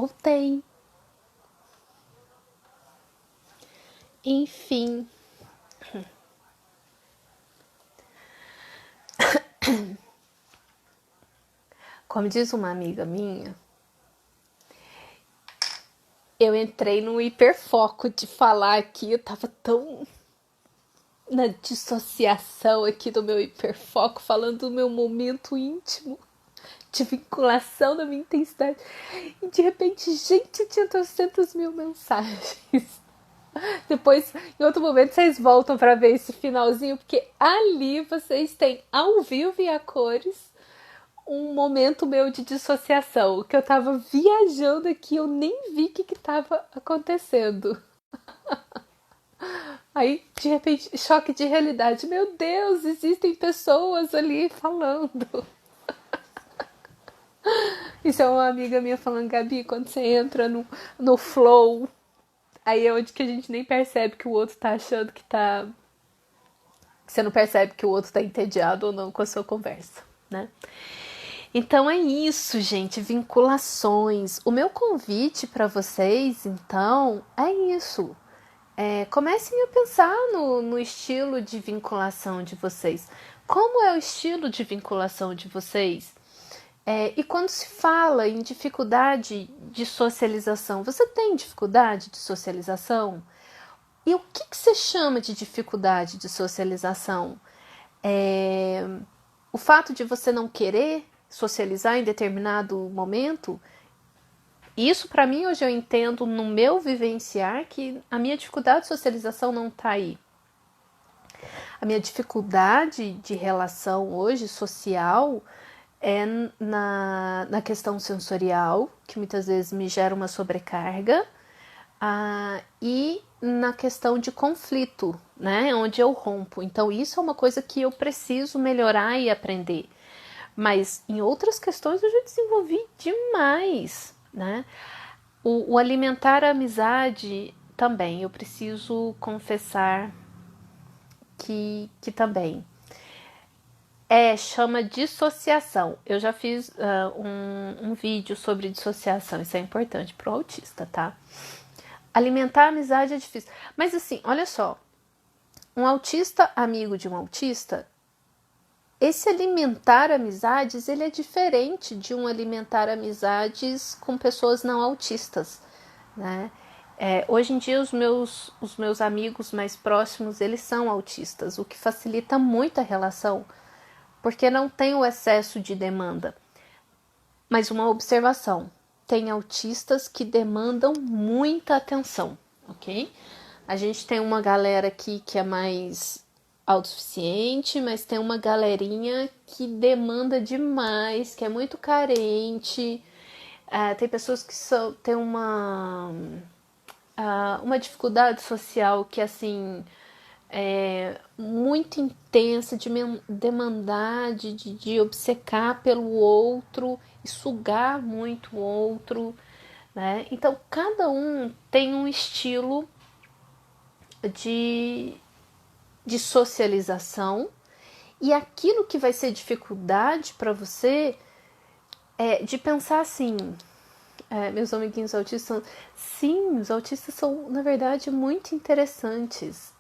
voltei. Enfim. Como diz uma amiga minha, eu entrei num hiperfoco de falar aqui, eu tava tão na dissociação aqui do meu hiperfoco, falando do meu momento íntimo, de vinculação da minha intensidade. E de repente, gente, tinha 300 mil mensagens. Depois, em outro momento, vocês voltam para ver esse finalzinho, porque ali vocês têm ao vivo e a cores um momento meu de dissociação, que eu tava viajando aqui, eu nem vi o que tava acontecendo. Aí, de repente, choque de realidade. Meu Deus, existem pessoas ali falando. Isso é uma amiga minha falando, Gabi, quando você entra no flow, aí é onde que a gente nem percebe que o outro tá achando que tá... Você não percebe que o outro tá entediado ou não com a sua conversa, né? Então é isso, gente, vinculações. O meu convite para vocês, então, é isso. Comecem a pensar no estilo de vinculação de vocês. Como é o estilo de vinculação de vocês? E quando se fala em dificuldade de socialização, você tem dificuldade de socialização? E o que você chama de dificuldade de socialização? O fato de você não querer socializar em determinado momento? Isso, para mim, hoje eu entendo no meu vivenciar que a minha dificuldade de socialização não está aí. A minha dificuldade de relação hoje, social, é na questão sensorial, que muitas vezes me gera uma sobrecarga, e na questão de conflito, né, onde eu rompo. Então, isso é uma coisa que eu preciso melhorar e aprender. Mas em outras questões eu já desenvolvi demais, né? O alimentar a amizade também, eu preciso confessar que também chama dissociação. Eu já fiz um vídeo sobre dissociação, isso é importante para o autista, tá? Alimentar a amizade é difícil. Mas assim, olha só, um autista amigo de um autista, esse alimentar amizades, ele é diferente de um alimentar amizades com pessoas não autistas, né? Hoje em dia os meus amigos mais próximos, eles são autistas, o que facilita muito a relação, porque não tem o excesso de demanda. Mas uma observação, tem autistas que demandam muita atenção, ok? A gente tem uma galera aqui que é mais autossuficiente, mas tem uma galerinha que demanda demais, que é muito carente. Tem pessoas que têm uma dificuldade social que, assim, é muito intensa, de demandar, de obcecar pelo outro e sugar muito o outro, né? Então, cada um tem um estilo de socialização, e aquilo que vai ser dificuldade para você é de pensar assim, meus amiguinhos autistas, sim, os autistas são, na verdade, muito interessantes,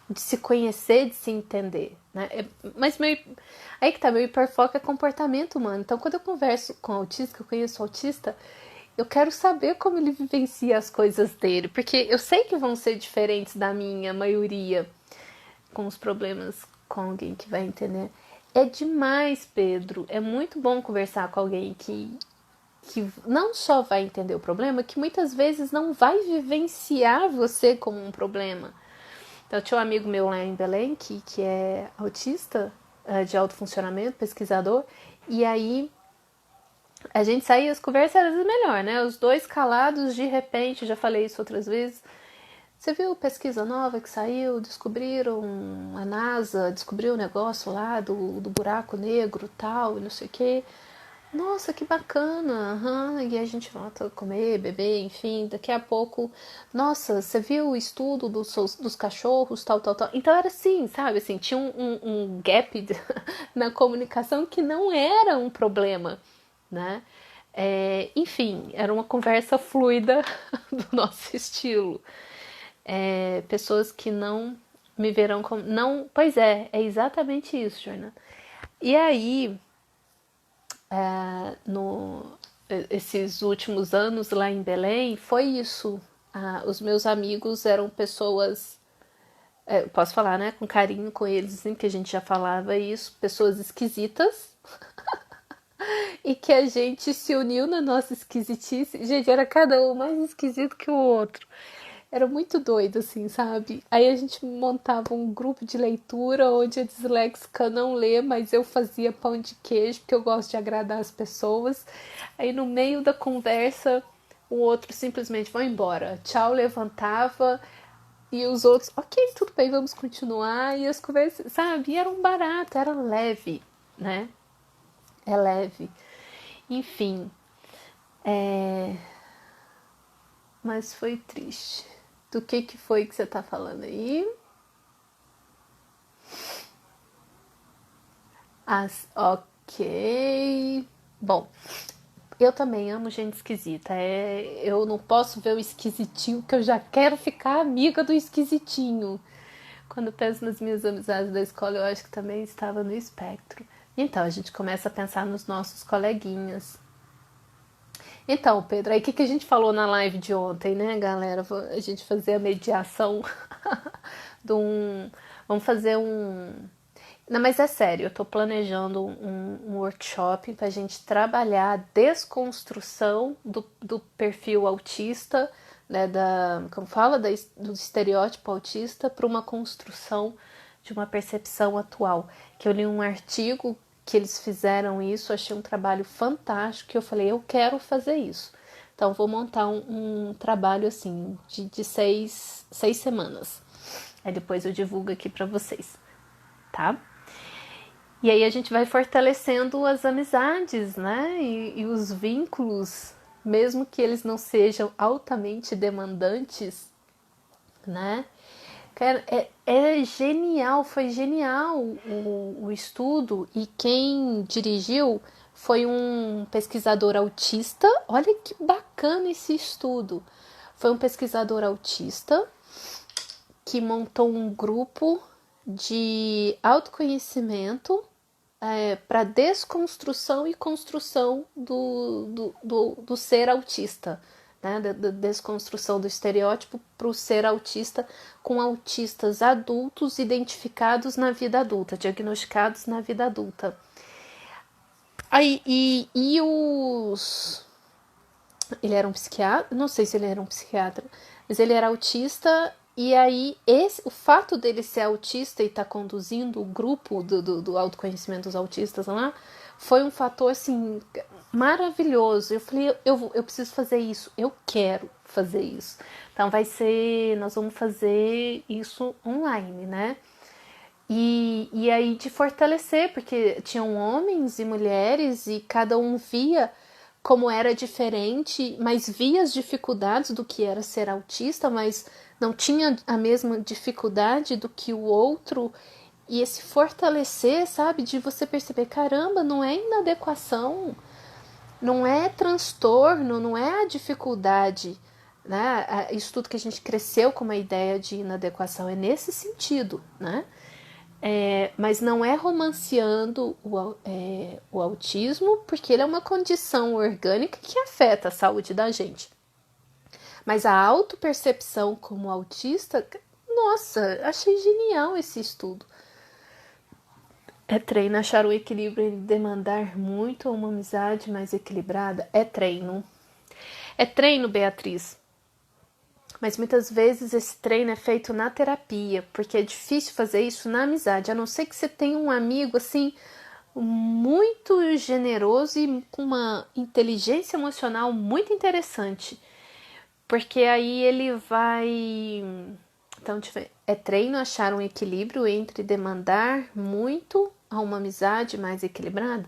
de se conhecer, de se entender, né? Mas aí que tá, meu hiperfoco é comportamento humano. Então, quando eu converso com autista, que eu conheço autista, eu quero saber como ele vivencia as coisas dele, porque eu sei que vão ser diferentes da minha maioria, com os problemas com alguém que vai entender. É demais, Pedro. É muito bom conversar com alguém que não só vai entender o problema, que muitas vezes não vai vivenciar você como um problema. Então, eu tinha um amigo meu lá em Belém, que é autista, de alto funcionamento, pesquisador, e aí a gente saía, as conversas eram melhor, né? Os dois calados, de repente, já falei isso outras vezes. Você viu pesquisa nova que saiu? Descobriram, a NASA descobriu um negócio lá do buraco negro, tal, e não sei o quê. Nossa, que bacana, e a gente volta a comer, beber, enfim, daqui a pouco, nossa, você viu o estudo dos cachorros, tal. Então era assim, sabe, assim, tinha um gap na comunicação que não era um problema, né? Enfim, era uma conversa fluida do nosso estilo. Pessoas que não me verão como. Não, pois é exatamente isso, Jornada. E aí, esses últimos anos lá em Belém, foi isso. Os meus amigos eram pessoas, posso falar, né, com carinho com eles, assim, que a gente já falava isso, pessoas esquisitas, e que a gente se uniu na nossa esquisitice. Gente, era cada um mais esquisito que o outro. Era muito doido, assim, sabe? Aí a gente montava um grupo de leitura onde a disléxica não lê, mas eu fazia pão de queijo, porque eu gosto de agradar as pessoas. Aí no meio da conversa, o outro simplesmente vai embora. Tchau, levantava. E os outros, ok, tudo bem, vamos continuar. E as conversas, sabe? E era um barato, era leve, né? É leve. Enfim, mas foi triste. Do que foi que você tá falando aí? Ok. Bom, eu também amo gente esquisita. Eu não posso ver o esquisitinho que eu já quero ficar amiga do esquisitinho. Quando eu penso nas minhas amizades da escola, eu acho que também estava no espectro. Então, a gente começa a pensar nos nossos coleguinhas. Então, Pedro, aí o que a gente falou na live de ontem, né, galera? A gente fazer a mediação de um. Vamos fazer um. Não, mas é sério, eu tô planejando um workshop pra gente trabalhar a desconstrução do perfil autista, né, como fala, do estereótipo autista para uma construção de uma percepção atual. Que eu li um artigo que eles fizeram isso, achei um trabalho fantástico, que eu falei, eu quero fazer isso. Então, vou montar um trabalho assim, de 6 semanas. Aí depois eu divulgo aqui para vocês, tá? E aí a gente vai fortalecendo as amizades, né? E os vínculos, mesmo que eles não sejam altamente demandantes, né? Cara, é genial, foi genial o estudo, e quem dirigiu foi um pesquisador autista. Olha que bacana esse estudo. Foi um pesquisador autista que montou um grupo de autoconhecimento para desconstrução e construção do ser autista, né? Da desconstrução do estereótipo para o ser autista, com autistas adultos identificados na vida adulta, diagnosticados na vida adulta. Aí, e os. Ele era um psiquiatra, não sei se ele era um psiquiatra, mas ele era autista. E aí, o fato dele ser autista e estar conduzindo o grupo do autoconhecimento dos autistas lá, foi um fator, assim, maravilhoso. Eu falei, eu preciso fazer isso, eu quero fazer isso. Então, nós vamos fazer isso online, né? E aí de fortalecer, porque tinham homens e mulheres e cada um via como era diferente, mas via as dificuldades do que era ser autista, mas não tinha a mesma dificuldade do que o outro. E esse fortalecer, sabe, de você perceber, caramba, não é inadequação, não é transtorno, não é a dificuldade, né? Isso tudo que a gente cresceu com uma ideia de inadequação é nesse sentido, né? Mas não é romanceando o autismo, porque ele é uma condição orgânica que afeta a saúde da gente. Mas a autopercepção como autista, nossa, achei genial esse estudo. É treino, achar o equilíbrio em demandar muito uma amizade mais equilibrada? É treino. É treino, Beatriz. Mas muitas vezes esse treino é feito na terapia, porque é difícil fazer isso na amizade, a não ser que você tenha um amigo assim muito generoso e com uma inteligência emocional muito interessante, porque aí ele vai. Então, é treino achar um equilíbrio entre demandar muito a uma amizade mais equilibrada,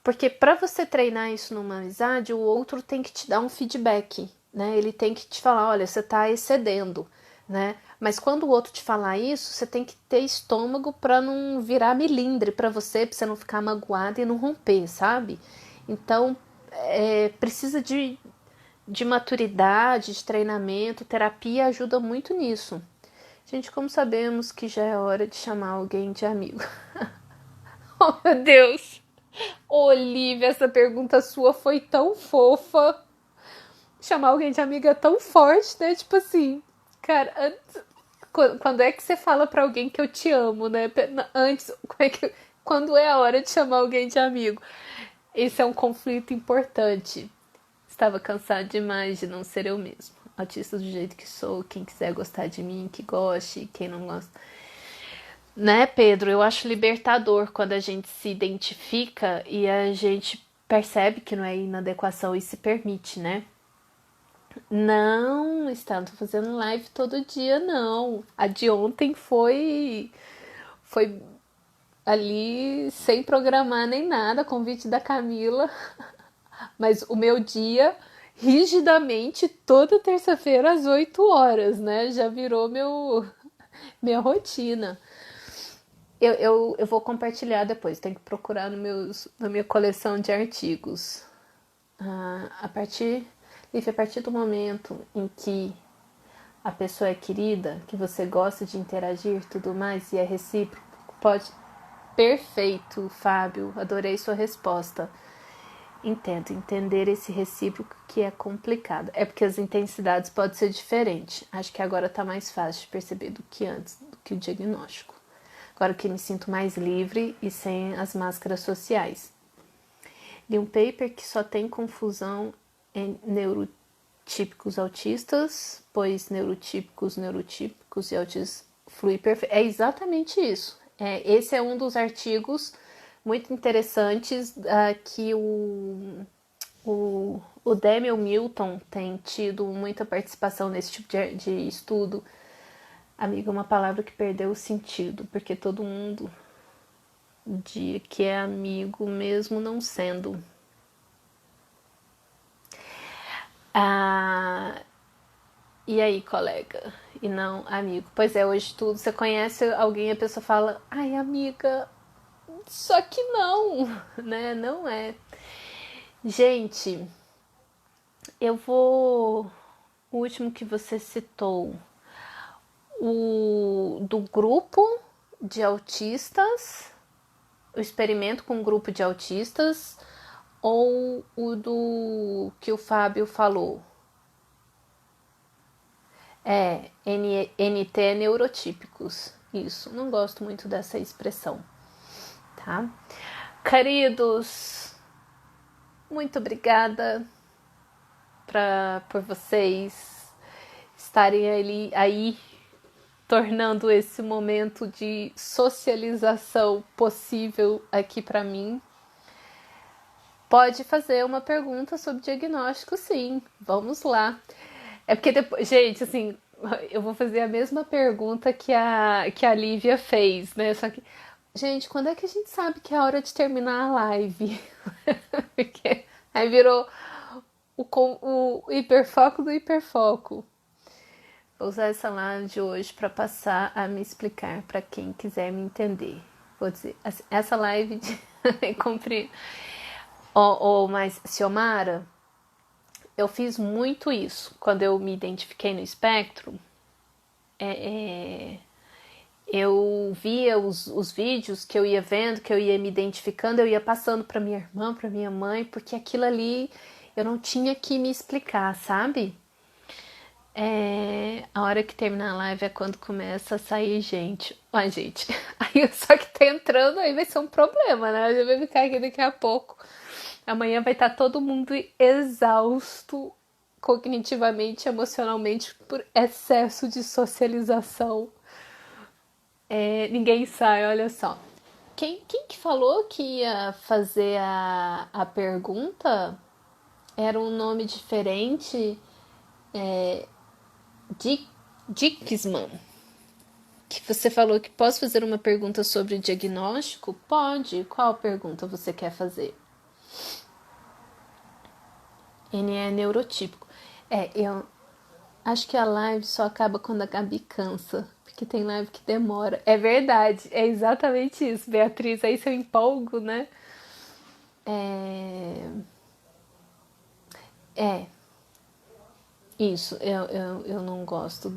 porque para você treinar isso numa amizade, o outro tem que te dar um feedback, né? Ele tem que te falar, olha, você está excedendo, né? Mas quando o outro te falar isso, você tem que ter estômago para não virar milindre para você não ficar magoado e não romper, sabe? Então, precisa de maturidade, de treinamento, terapia ajuda muito nisso. Gente, como sabemos que já é hora de chamar alguém de amigo? Oh, meu Deus! Olivia, essa pergunta sua foi tão fofa. Chamar alguém de amiga é tão forte, né? Tipo assim, cara, quando é que você fala pra alguém que eu te amo, né? Antes, quando é a hora de chamar alguém de amigo? Esse é um conflito importante. Estava cansado demais de não ser eu mesmo. Autista do jeito que sou, quem quiser gostar de mim, que goste, quem não gosta. Né, Pedro? Eu acho libertador quando a gente se identifica e a gente percebe que não é inadequação e se permite, né? Não, está, não tô fazendo live todo dia, não. A de ontem foi ali sem programar nem nada, convite da Camila. Mas o meu dia, rigidamente, toda terça-feira às 8 horas, né? Já virou minha rotina. Eu vou compartilhar depois, tem que procurar na minha coleção de artigos. A partir do momento em que a pessoa é querida, que você gosta de interagir tudo mais e é recíproco, pode. Perfeito, Fábio, adorei sua resposta. Entendo, entender esse recíproco que é complicado. É porque as intensidades podem ser diferentes. Acho que agora tá mais fácil de perceber do que antes, do que o diagnóstico. Agora que me sinto mais livre e sem as máscaras sociais. Li um paper que só tem confusão em neurotípicos autistas, pois neurotípicos e autistas flui perfeito. É exatamente isso. Esse é um dos artigos muito interessantes que o Daniel Milton tem tido muita participação nesse tipo de estudo. Amiga, uma palavra que perdeu o sentido, porque todo mundo diz que é amigo mesmo não sendo. E aí, colega? E não amigo. Pois é, hoje tudo, você conhece alguém e a pessoa fala, ai, amiga, só que não, né? Não é. Gente, eu vou. O último que você citou, o do grupo de autistas, o experimento com um grupo de autistas, ou o do que o Fábio falou? NT é neurotípicos. Isso, não gosto muito dessa expressão, tá? Queridos, muito obrigada por vocês estarem aí tornando esse momento de socialização possível aqui para mim. Pode fazer uma pergunta sobre diagnóstico, sim. Vamos lá. É porque depois, gente, assim, eu vou fazer a mesma pergunta que a Lívia fez, né? Só que, gente, quando é que a gente sabe que é a hora de terminar a live? Porque aí virou o hiperfoco do hiperfoco. Vou usar essa live de hoje para passar a me explicar para quem quiser me entender. Vou dizer, essa live de cumprir. Mas, Xiomara, eu fiz muito isso. Quando eu me identifiquei no espectro, eu via os vídeos que eu ia vendo, que eu ia me identificando, eu ia passando para minha irmã, para minha mãe, porque aquilo ali eu não tinha que me explicar, sabe? A hora que terminar a live é quando começa a sair gente. Ai, gente, aí só que tá entrando, aí vai ser um problema, né? Eu vou ficar aqui daqui a pouco. Amanhã vai estar todo mundo exausto cognitivamente, emocionalmente, por excesso de socialização. Ninguém sai, olha só. Quem que falou que ia fazer a pergunta? Era um nome diferente. Dixman. Que você falou que posso fazer uma pergunta sobre o diagnóstico? Pode. Qual pergunta você quer fazer? Ele é neurotípico. Eu acho que a live só acaba quando a Gabi cansa. Porque tem live que demora. É verdade, é exatamente isso, Beatriz. Aí se eu empolgo, né? É, isso, eu não gosto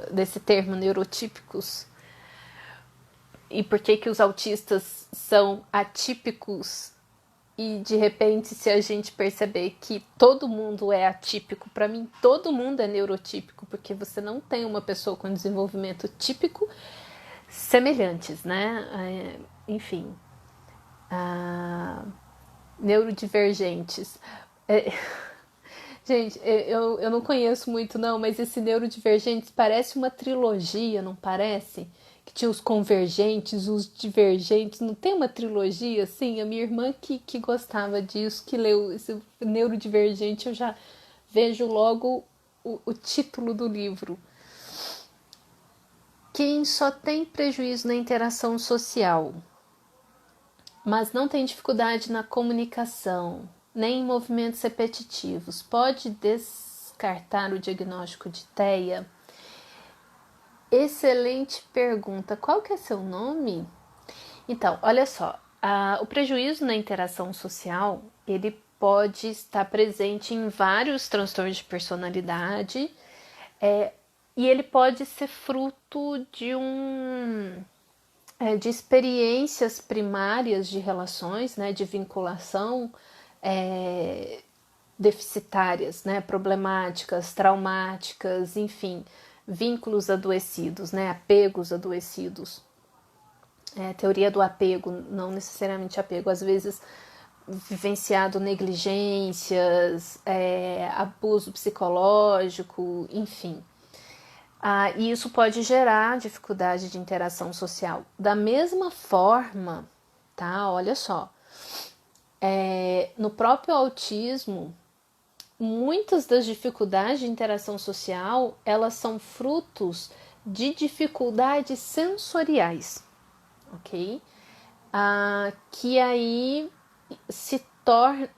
desse termo neurotípicos. E por que os autistas são atípicos? E de repente, se a gente perceber que todo mundo é atípico, para mim todo mundo é neurotípico, porque você não tem uma pessoa com desenvolvimento típico semelhantes, né? Enfim, neurodivergentes. É, gente, eu não conheço muito não, mas esse neurodivergentes parece uma trilogia, não parece? Que tinha os convergentes, os divergentes, não tem uma trilogia assim? A minha irmã que gostava disso, que leu esse neurodivergente, eu já vejo logo o título do livro. Quem só tem prejuízo na interação social, mas não tem dificuldade na comunicação, nem em movimentos repetitivos, pode descartar o diagnóstico de TEA? Excelente pergunta. Qual que é seu nome? Então, olha só, o prejuízo na interação social, ele pode estar presente em vários transtornos de personalidade, e ele pode ser fruto de experiências primárias de relações, né, de vinculação deficitárias, né, problemáticas, traumáticas, enfim, vínculos adoecidos, né, apegos adoecidos. Teoria do apego, não necessariamente apego, às vezes vivenciado negligências, abuso psicológico, enfim. E isso pode gerar dificuldade de interação social. Da mesma forma, tá? Olha só, no próprio autismo, muitas das dificuldades de interação social, elas são frutos de dificuldades sensoriais, ok? Que aí se torna,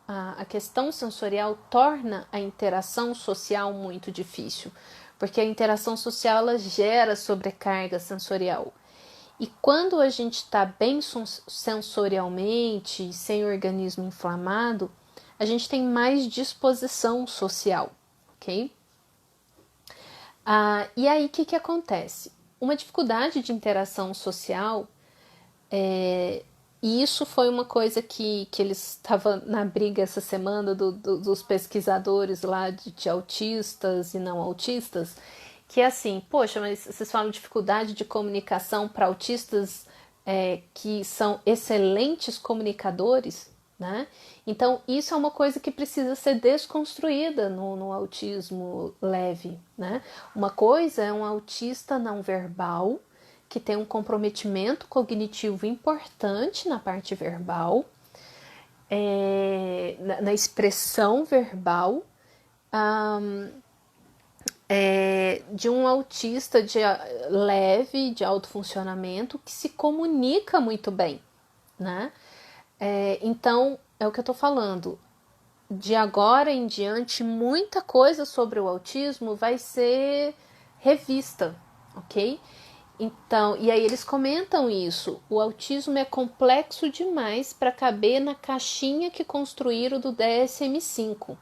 a questão sensorial torna a interação social muito difícil, porque a interação social ela gera sobrecarga sensorial. E quando a gente está bem sensorialmente, sem o organismo inflamado, a gente tem mais disposição social, ok? E aí o que acontece? Uma dificuldade de interação social, e isso foi uma coisa que eles estavam na briga essa semana dos pesquisadores lá de autistas e não autistas, que é assim, poxa, mas vocês falam dificuldade de comunicação para autistas que são excelentes comunicadores, né? Então, isso é uma coisa que precisa ser desconstruída no autismo leve, né? Uma coisa é um autista não verbal, que tem um comprometimento cognitivo importante na parte verbal, na expressão verbal, de um autista leve, de alto funcionamento, que se comunica muito bem, né? Então, é o que eu tô falando. De agora em diante, muita coisa sobre o autismo vai ser revista, ok? Então, e aí eles comentam isso. O autismo é complexo demais para caber na caixinha que construíram do DSM-5.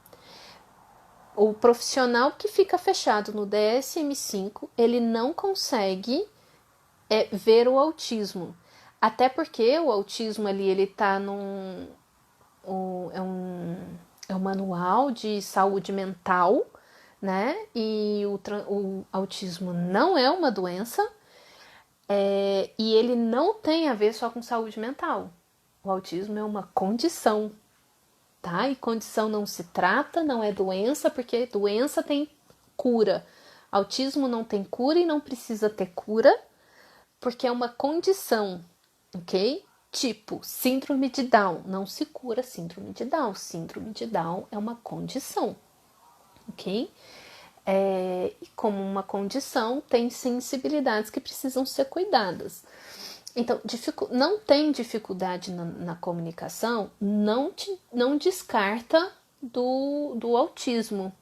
O profissional que fica fechado no DSM-5, ele não consegue ver o autismo. Até porque o autismo ali, ele tá é um manual de saúde mental, né? E o autismo não é uma doença, e ele não tem a ver só com saúde mental. O autismo é uma condição, tá? E condição não se trata, não é doença, porque doença tem cura. Autismo não tem cura e não precisa ter cura, porque é uma condição, ok? Tipo, síndrome de Down. Não se cura síndrome de Down. Síndrome de Down é uma condição, ok? E como uma condição, tem sensibilidades que precisam ser cuidadas. Então, não tem dificuldade na comunicação, não descarta do autismo.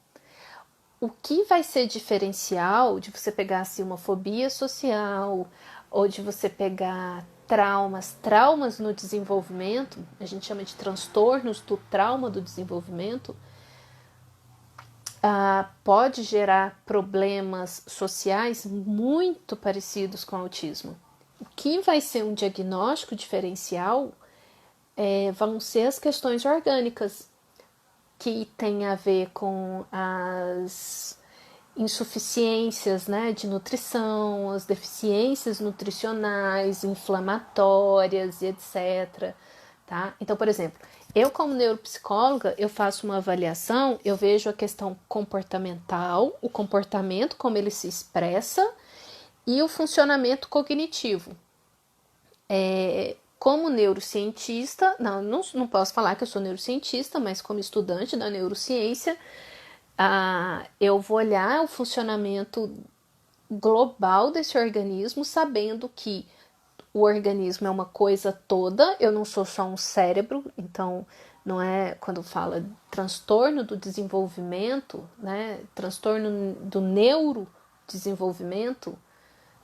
O que vai ser diferencial de você pegar assim, uma fobia social, ou de você pegar traumas no desenvolvimento, a gente chama de transtornos do trauma do desenvolvimento, pode gerar problemas sociais muito parecidos com o autismo. O que vai ser um diagnóstico diferencial vão ser as questões orgânicas, que tem a ver com as insuficiências, né, de nutrição, as deficiências nutricionais, inflamatórias e etc. Tá? Então, por exemplo, eu como neuropsicóloga, eu faço uma avaliação, eu vejo a questão comportamental, o comportamento, como ele se expressa, e o funcionamento cognitivo. Como neurocientista, não posso falar que eu sou neurocientista, mas como estudante da neurociência, eu vou olhar o funcionamento global desse organismo, sabendo que o organismo é uma coisa toda, eu não sou só um cérebro, então não é quando fala transtorno do desenvolvimento, né, transtorno do neurodesenvolvimento,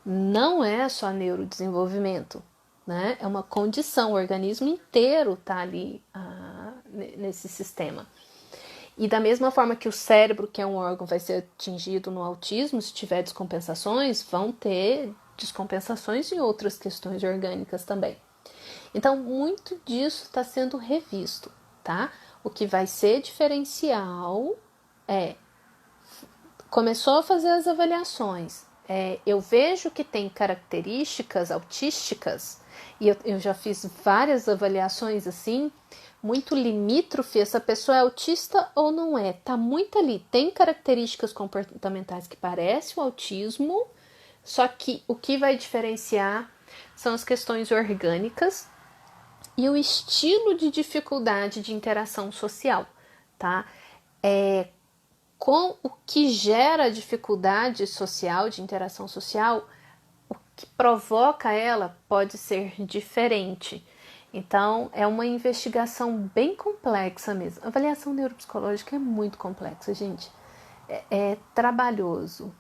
não é só neurodesenvolvimento, né, é uma condição, o organismo inteiro está ali nesse sistema. E da mesma forma que o cérebro, que é um órgão, vai ser atingido no autismo, se tiver descompensações, vão ter descompensações em outras questões orgânicas também. Então, muito disso está sendo revisto, tá? O que vai ser diferencial começou a fazer as avaliações. Eu vejo que tem características autísticas, e eu já fiz várias avaliações assim, muito limítrofe, essa pessoa é autista ou não é, tá muito ali, tem características comportamentais que parecem o autismo, só que o que vai diferenciar são as questões orgânicas e o estilo de dificuldade de interação social, tá? Com o que gera dificuldade social, de interação social, o que provoca ela pode ser diferente. Então, é uma investigação bem complexa mesmo. A avaliação neuropsicológica é muito complexa, gente. É trabalhoso.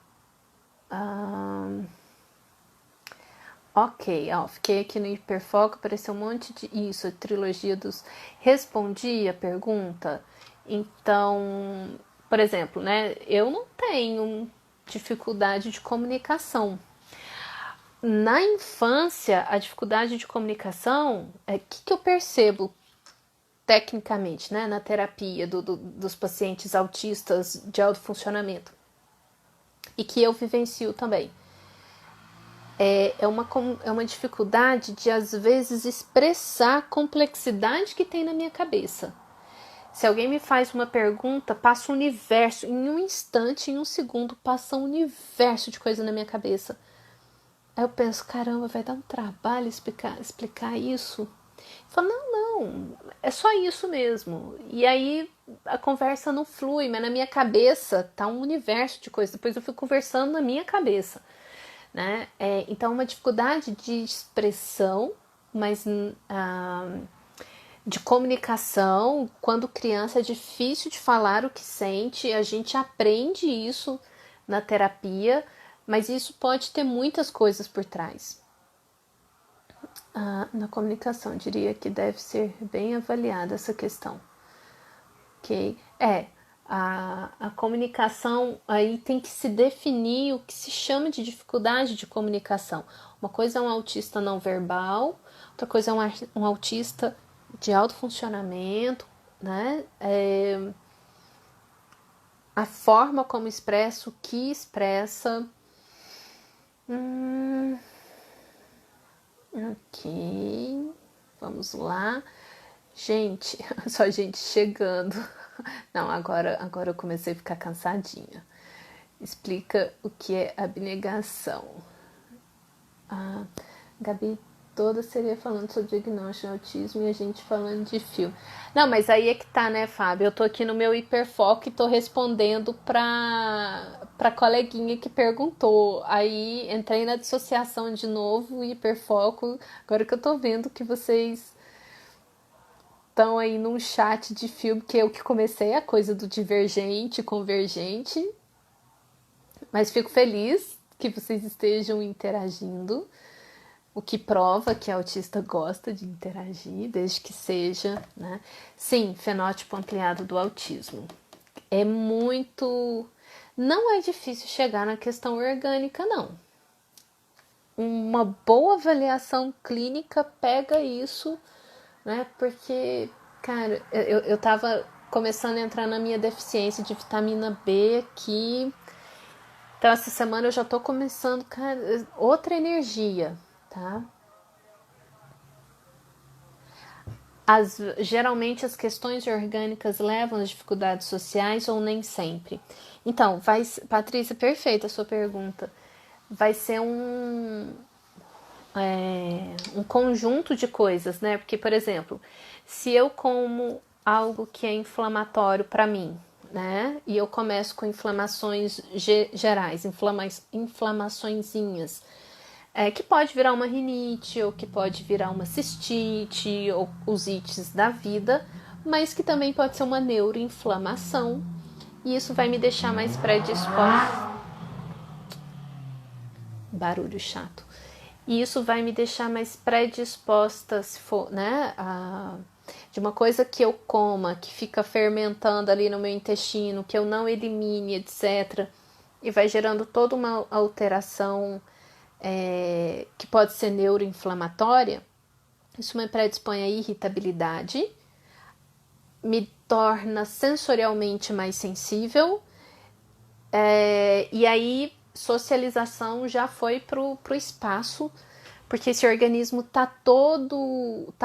Ok, fiquei aqui no hiperfoco, apareceu um monte de... Isso, a trilogia dos... Respondi a pergunta. Então, por exemplo, né? Eu não tenho dificuldade de comunicação. Na infância, a dificuldade de comunicação, que eu percebo tecnicamente, né, na terapia dos pacientes autistas de alto funcionamento, e que eu vivencio também. É uma dificuldade de, às vezes, expressar a complexidade que tem na minha cabeça. Se alguém me faz uma pergunta, passa um universo, em um instante, em um segundo, passa um universo de coisa na minha cabeça. Aí eu penso, caramba, vai dar um trabalho explicar isso? Eu falo, não, é só isso mesmo. E aí a conversa não flui, mas na minha cabeça tá um universo de coisas. Depois eu fico conversando na minha cabeça, né? Então, uma dificuldade de expressão, mas de comunicação. Quando criança é difícil de falar o que sente, a gente aprende isso na terapia, mas isso pode ter muitas coisas por trás. Na comunicação, diria que deve ser bem avaliada essa questão. Ok? A comunicação, aí tem que se definir o que se chama de dificuldade de comunicação. Uma coisa é um autista não verbal, outra coisa é um autista de alto funcionamento, né? A forma como expressa, o que expressa. Ok, vamos lá. Gente, só gente chegando. Não, agora eu comecei a ficar cansadinha. Explica o que é abnegação. Gabi toda seria falando sobre diagnóstico de autismo e a gente falando de filme. Não, mas aí é que tá, né, Fábio? Eu tô aqui no meu hiperfoco e tô respondendo pra coleguinha que perguntou. Aí entrei na dissociação de novo, hiperfoco. Agora que eu tô vendo que vocês estão aí num chat de filme, que eu que comecei a coisa do divergente, convergente. Mas fico feliz que vocês estejam interagindo. o que prova que a autista gosta de interagir, desde que seja, né? Sim, fenótipo ampliado do autismo. É muito. Não é difícil chegar na questão orgânica, não. Uma boa avaliação clínica pega isso, né? Porque, cara, eu tava começando a entrar na minha deficiência de vitamina B aqui. Então, essa semana eu já tô começando, cara, outra energia, tá? Geralmente as questões orgânicas levam às dificuldades sociais ou nem sempre. Então, Patrícia, perfeita a sua pergunta. Vai ser um conjunto de coisas, né? Porque, por exemplo, se eu como algo que é inflamatório para mim, né? E eu começo com inflamações gerais, inflamaçõezinhas, que pode virar uma rinite, ou que pode virar uma cistite, ou os ites da vida, mas que também pode ser uma neuroinflamação, e isso vai me deixar mais predisposta. Barulho chato. E isso vai me deixar mais predisposta, se for, né, de uma coisa que eu coma, que fica fermentando ali no meu intestino, que eu não elimine, etc. E vai gerando toda uma alteração que pode ser neuroinflamatória. Isso me predispõe à irritabilidade, me torna sensorialmente mais sensível, e aí socialização já foi pro espaço, porque esse organismo tá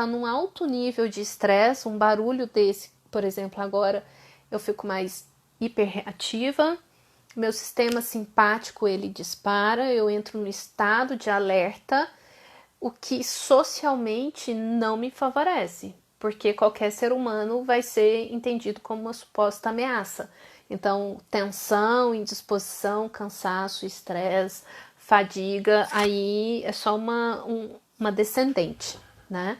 num alto nível de estresse, um barulho desse, por exemplo, agora eu fico mais hiperreativa, meu sistema simpático ele dispara, eu entro no estado de alerta, o que socialmente não me favorece, porque qualquer ser humano vai ser entendido como uma suposta ameaça. Então, tensão, indisposição, cansaço, estresse, fadiga, aí é só uma descendente, né?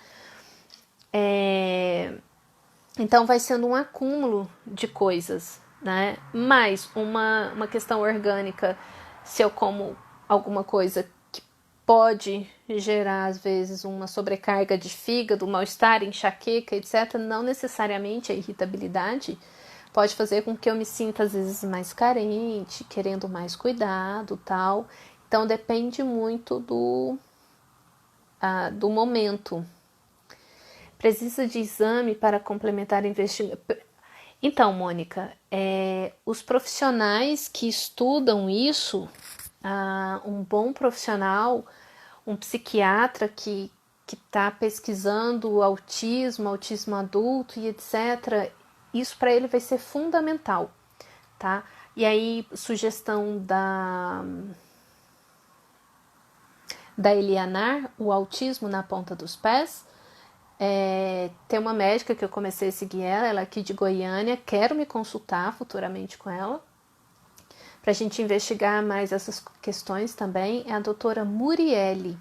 Então, vai sendo um acúmulo de coisas, né? Mais uma questão orgânica, se eu como alguma coisa que pode gerar, às vezes, uma sobrecarga de fígado, mal-estar, enxaqueca, etc., não necessariamente a irritabilidade, pode fazer com que eu me sinta, às vezes, mais carente, querendo mais cuidado, tal. Então, depende muito do momento. Precisa de exame para complementar a investigação. Então, Mônica, os profissionais que estudam isso, um bom profissional, um psiquiatra que está pesquisando autismo adulto e etc., isso para ele vai ser fundamental, tá? E aí, sugestão da Elianar, o autismo na ponta dos pés. Tem uma médica que eu comecei a seguir ela é aqui de Goiânia, quero me consultar futuramente com ela, para a gente investigar mais essas questões também, é a doutora Murielle,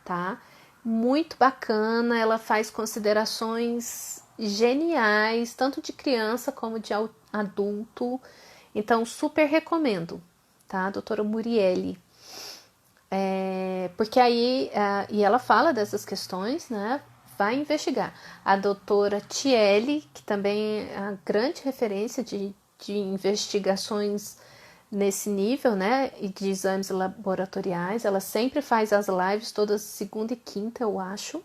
tá? Muito bacana, ela faz considerações geniais, tanto de criança como de adulto, então super recomendo, tá? Doutora Murielle. Porque aí, e ela fala dessas questões, né? Vai investigar. A doutora Tiele, que também é a grande referência de investigações nesse nível, né? E de exames laboratoriais. Ela sempre faz as lives todas segunda e quinta, eu acho.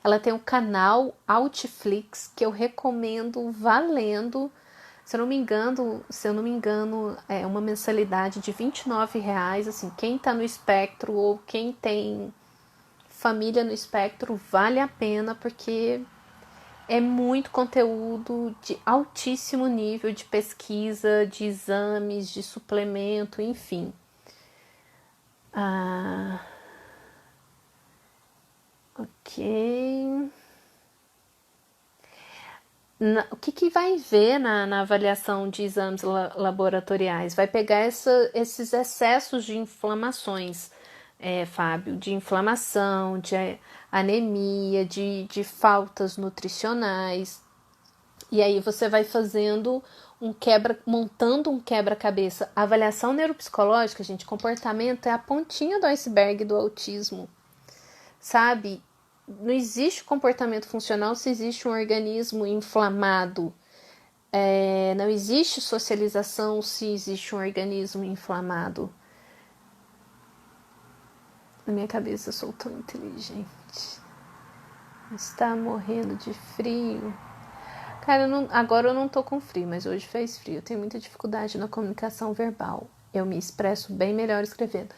Ela tem um canal Outflix que eu recomendo valendo. Se eu não me engano, é uma mensalidade de R$ 29. Assim, quem tá no espectro ou quem tem família no espectro vale a pena, porque é muito conteúdo de altíssimo nível de pesquisa, de exames, de suplemento, enfim. Ok. O que vai ver na avaliação de exames laboratoriais? Vai pegar esses excessos de inflamações, Fábio, de inflamação, de anemia, de faltas nutricionais. E aí você vai fazendo montando um quebra-cabeça. A avaliação neuropsicológica, gente, comportamento é a pontinha do iceberg do autismo. sabe? Não existe comportamento funcional se existe um organismo inflamado. Não existe socialização se existe um organismo inflamado. Na minha cabeça eu sou tão inteligente. Está morrendo de frio. Cara, agora eu não tô com frio, mas hoje fez frio. Eu tenho muita dificuldade na comunicação verbal. Eu me expresso bem melhor escrevendo.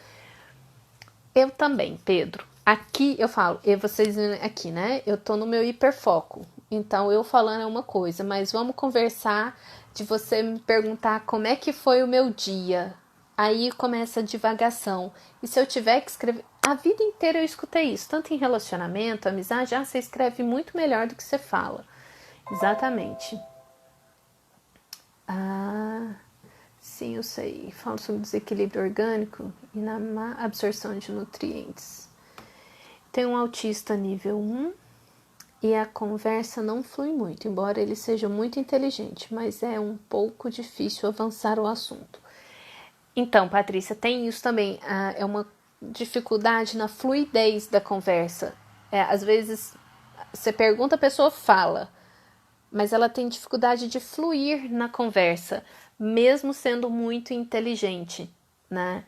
Eu também, Pedro. Aqui eu falo, e vocês aqui, né? Eu tô no meu hiperfoco. Então eu falando é uma coisa, mas vamos conversar de você me perguntar como é que foi o meu dia. Aí começa a divagação. E se eu tiver que escrever. A vida inteira eu escutei isso, tanto em relacionamento, amizade. Você escreve muito melhor do que você fala. Exatamente. Sim, eu sei. Falo sobre desequilíbrio orgânico e na má absorção de nutrientes. Tem um autista nível 1 e a conversa não flui muito, embora ele seja muito inteligente, mas é um pouco difícil avançar o assunto. Então, Patrícia, tem isso também. É uma dificuldade na fluidez da conversa. Às vezes, você pergunta, a pessoa fala, mas ela tem dificuldade de fluir na conversa, mesmo sendo muito inteligente, né?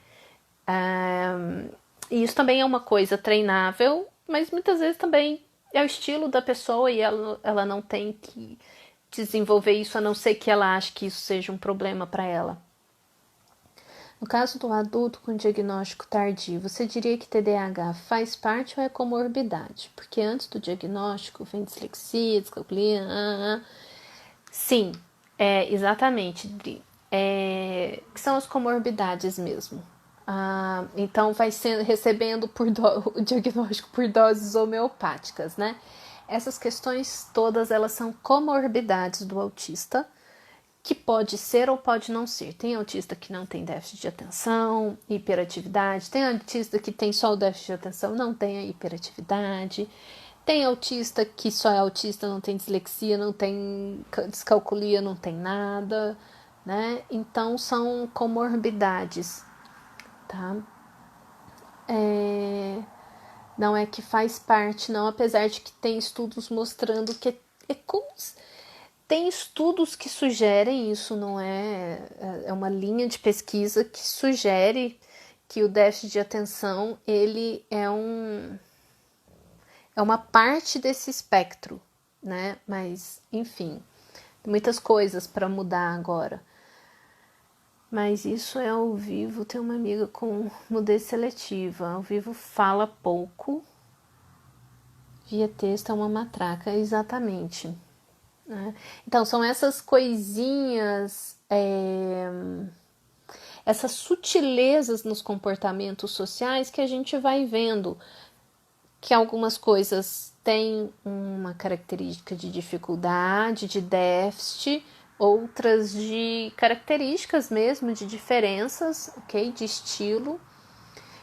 E isso também é uma coisa treinável, mas muitas vezes também é o estilo da pessoa e ela não tem que desenvolver isso, a não ser que ela ache que isso seja um problema para ela. No caso do adulto com diagnóstico tardio, você diria que TDAH faz parte ou é comorbidade? Porque antes do diagnóstico vem dislexia, descalculia. Sim, exatamente, Dri. Que são as comorbidades mesmo. Então vai sendo, recebendo o diagnóstico por doses homeopáticas, né? Essas questões todas elas são comorbidades do autista, que pode ser ou pode não ser. Tem autista que não tem déficit de atenção, hiperatividade. Tem autista que tem só o déficit de atenção, não tem a hiperatividade. Tem autista que só é autista, não tem dislexia, não tem descalculia, não tem nada, né? Então são comorbidades, tá? Não é que faz parte, não, apesar de que tem estudos mostrando que tem estudos que sugerem isso, não é uma linha de pesquisa que sugere que o déficit de atenção ele é uma parte desse espectro, né? Mas enfim, muitas coisas para mudar agora. Mas isso é ao vivo. Tem uma amiga com mudez seletiva. Ao vivo fala pouco. Via texto é uma matraca, exatamente. Né? Então, são essas coisinhas, essas sutilezas nos comportamentos sociais que a gente vai vendo que algumas coisas têm uma característica de dificuldade, de déficit, outras de características mesmo, de diferenças, ok? De estilo.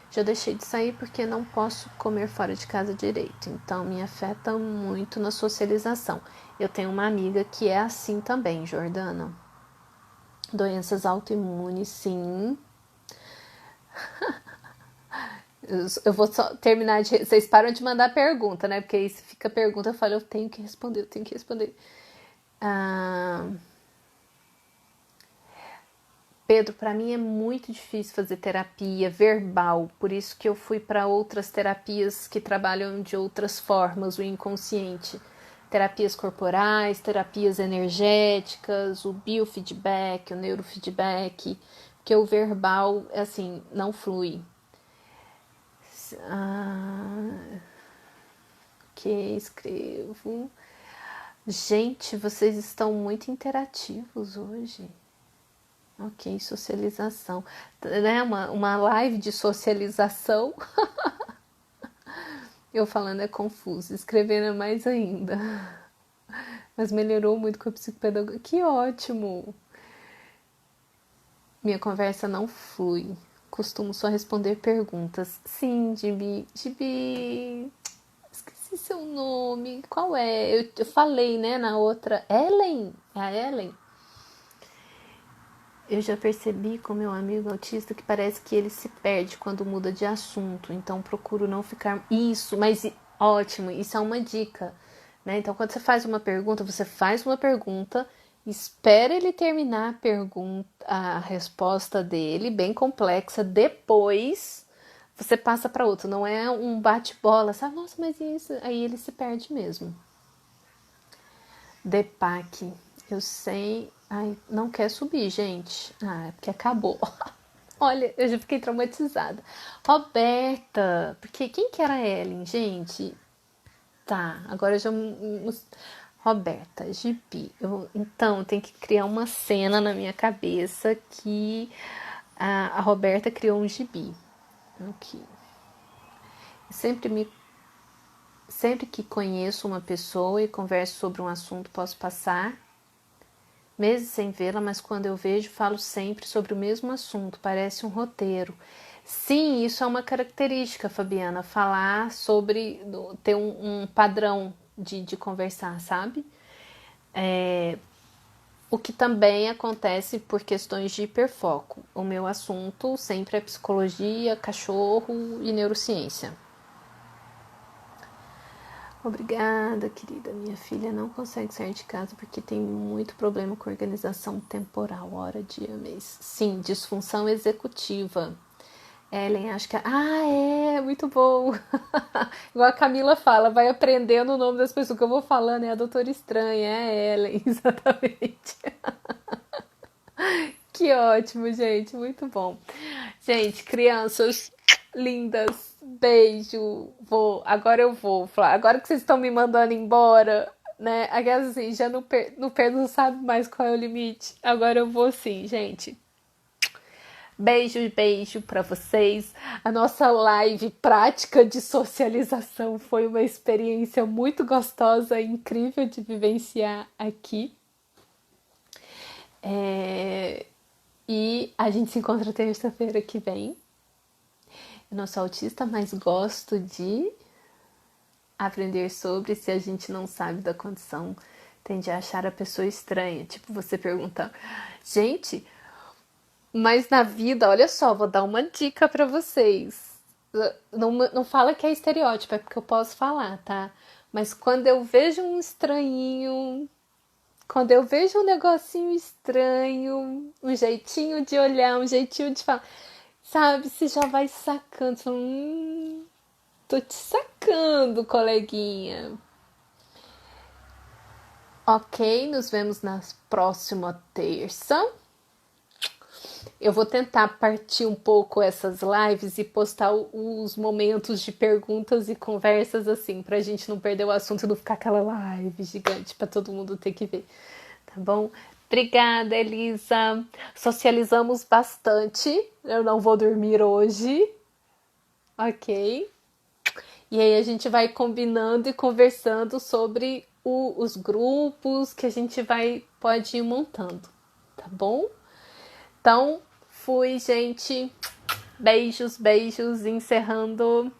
Já deixei de sair porque não posso comer fora de casa direito, então me afeta muito na socialização. Eu tenho uma amiga que é assim também, Jordana. Doenças autoimunes, sim. Eu vou só terminar de. Vocês param de mandar pergunta, né? Porque aí se fica pergunta, eu falo, eu tenho que responder, eu tenho que responder. Pedro, para mim é muito difícil fazer terapia verbal, por isso que eu fui para outras terapias que trabalham de outras formas, o inconsciente. Terapias corporais, terapias energéticas, o biofeedback, o neurofeedback, porque o verbal, assim, não flui. Que escrevo. Gente, vocês estão muito interativos hoje. Ok, socialização. Né? Uma live de socialização. Eu falando é confuso, escrevendo é mais ainda. Mas melhorou muito com a psicopedagogia. Que ótimo! Minha conversa não flui. Costumo só responder perguntas. Sim, Gibi. Gibi. Esqueci seu nome. Qual é? Eu falei, né, na outra. Ellen? É a Ellen? Eu já percebi com meu amigo autista que parece que ele se perde quando muda de assunto. Então procuro não ficar. Isso, mas ótimo, isso é uma dica. Né? Então, quando você faz uma pergunta, espera ele terminar a pergunta, a resposta dele, bem complexa, depois você passa para outro. Não é um bate-bola, sabe? Nossa, mas isso. Aí ele se perde mesmo. Depac, eu sei. Ai, não quer subir, gente. Ah, é porque acabou. Olha, eu já fiquei traumatizada. Roberta, porque quem que era a Ellen, gente? Tá, agora eu já. Roberta, Gibi. Então, tem que criar uma cena na minha cabeça que a Roberta criou um gibi. Aqui. Sempre me Sempre que conheço uma pessoa e converso sobre um assunto, posso passar meses sem vê-la, mas quando eu vejo, falo sempre sobre o mesmo assunto, parece um roteiro. Sim, isso é uma característica, Fabiana, falar sobre, ter um padrão de conversar, sabe? O que também acontece por questões de hiperfoco. O meu assunto sempre é psicologia, cachorro e neurociência. Obrigada, querida. Minha filha não consegue sair de casa porque tem muito problema com organização temporal, hora, dia, mês. Sim, disfunção executiva. Ellen, acho que. Ah, é, muito bom. Igual a Camila fala, vai aprendendo o nome das pessoas que eu vou falando. É a Doutora Estranha, é a Ellen, exatamente. Que ótimo, gente, muito bom. Gente, crianças lindas, beijo. Agora eu vou falar. Agora que vocês estão me mandando embora, né? Aquelas assim, já não sabe mais qual é o limite. Agora eu vou sim, gente. Beijo, beijo para vocês. A nossa live prática de socialização foi uma experiência muito gostosa e incrível de vivenciar aqui. E a gente se encontra terça-feira que vem. Eu não sou autista, mas gosto de aprender sobre. Se a gente não sabe da condição, tende a achar a pessoa estranha. Tipo, você pergunta, gente, mas na vida, olha só, vou dar uma dica pra vocês. Não fala que é estereótipo, é porque eu posso falar, tá? Mas quando eu vejo um estranhinho, quando eu vejo um negocinho estranho, um jeitinho de olhar, um jeitinho de falar, sabe? Você já vai sacando, você fala, tô te sacando, coleguinha. Ok, nos vemos na próxima terça. Eu vou tentar partir um pouco essas lives e postar os momentos de perguntas e conversas assim, pra gente não perder o assunto e não ficar aquela live gigante pra todo mundo ter que ver, tá bom? Obrigada, Elisa. Socializamos bastante. Eu não vou dormir hoje. Ok. E aí a gente vai combinando e conversando sobre os grupos que a gente pode ir montando, tá bom? Então, fui, gente. Beijos, beijos. Encerrando.